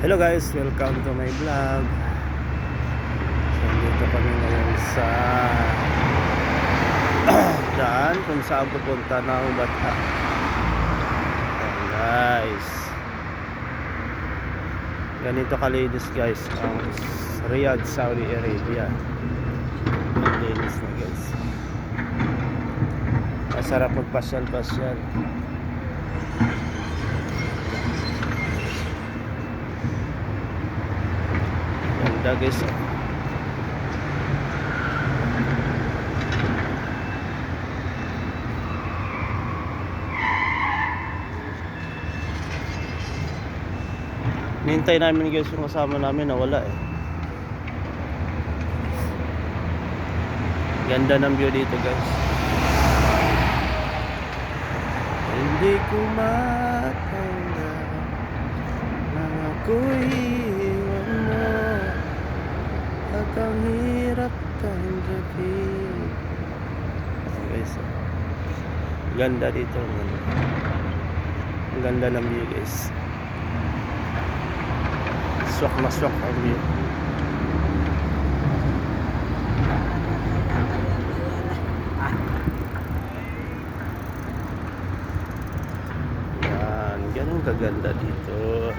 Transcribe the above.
Hello guys, welcome to my vlog. So dito kami ngayon sa daan kung saan pupunta ng Bata. Ayan guys, ganito kalinis guys ang Riyadh, Saudi Arabia. Ang linis na guys, masarap magpasyal-pasyal. Ganda guys. Nintay namin guys yung kasama namin, nawala eh. Ganda ng view dito guys. Hindi ko matanggap na ako'y iwan mo at ang hirap tanggapin. Ayan guys, ganda dito. Ang ganda ng view guys. Swak na swak ang view. Yan, ganun kaganda dito.